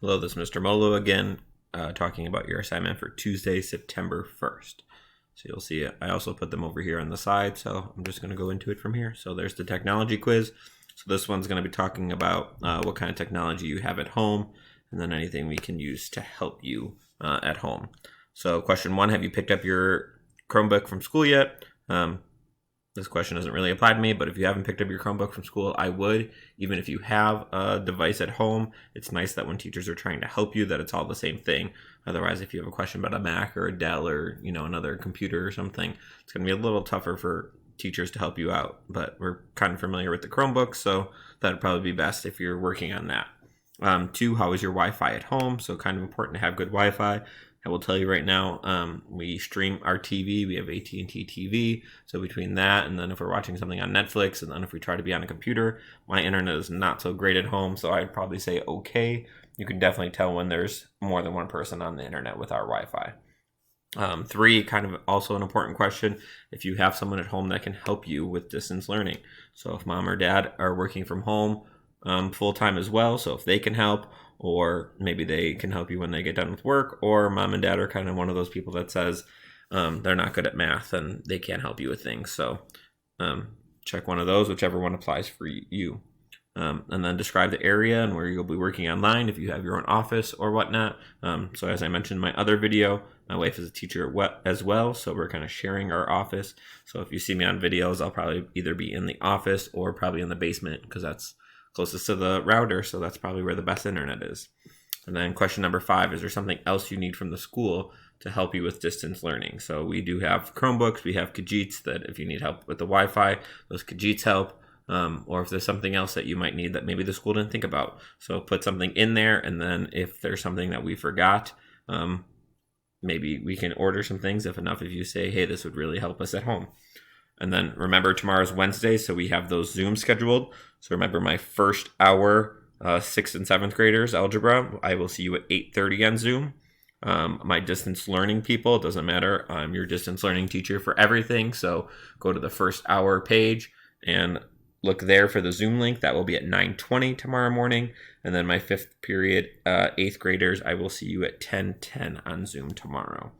Hello, this is Mr. Molo again, talking about your assignment for Tuesday, September 1st. So you'll see it. I also put them over here on the side, so I'm just going to go into it from here. So there's the technology quiz. So this one's going to be talking about what kind of technology you have at home, and then anything we can use to help you at home. So question 1, have you picked up your Chromebook from school yet? This question doesn't really apply to me, but if you haven't picked up your Chromebook from school, I would. Even if you have a device at home, it's nice that when teachers are trying to help you, that it's all the same thing. Otherwise, if you have a question about a Mac or a Dell or another computer or something, it's going to be a little tougher for teachers to help you out. But we're kind of familiar with the Chromebook, so that'd probably be best if you're working on that. 2, how is your Wi-Fi at home? So kind of important to have good Wi-Fi. I will tell you right now, we stream our TV. We have AT&T TV. So between that and then if we're watching something on Netflix and then if we try to be on a computer, my internet is not so great at home. So I'd probably say okay. You can definitely tell when there's more than one person on the internet with our Wi-Fi. 3, kind of also an important question, if you have someone at home that can help you with distance learning. So if mom or dad are working from home full-time as well, so if they can help, or maybe they can help you when they get done with work, or mom and dad are kind of one of those people that says they're not good at math and they can't help you with things. So check one of those, whichever one applies for you. And then describe the area and where you'll be working online if you have your own office or whatnot. So as I mentioned in my other video, my wife is a teacher as well, so we're kind of sharing our office. So if you see me on videos, I'll probably either be in the office or probably in the basement because that's closest to the router, so that's probably where the best internet is. And then question number 5, is there something else you need from the school to help you with distance learning? So we do have Chromebooks, we have Kajits that if you need help with the Wi-Fi, those Kajits help, or if there's something else that you might need that maybe the school didn't think about. So put something in there, and then if there's something that we forgot, maybe we can order some things if you say, hey, this would really help us at home. And then remember, tomorrow's Wednesday, so we have those Zoom scheduled. So remember my first hour, 6th and 7th graders, algebra, I will see you at 8:30 on Zoom. My distance learning people, it doesn't matter. I'm your distance learning teacher for everything. So go to the first hour page and look there for the Zoom link. That will be at 9:20 tomorrow morning. And then my 5th period, 8th graders, I will see you at 10:10 on Zoom tomorrow.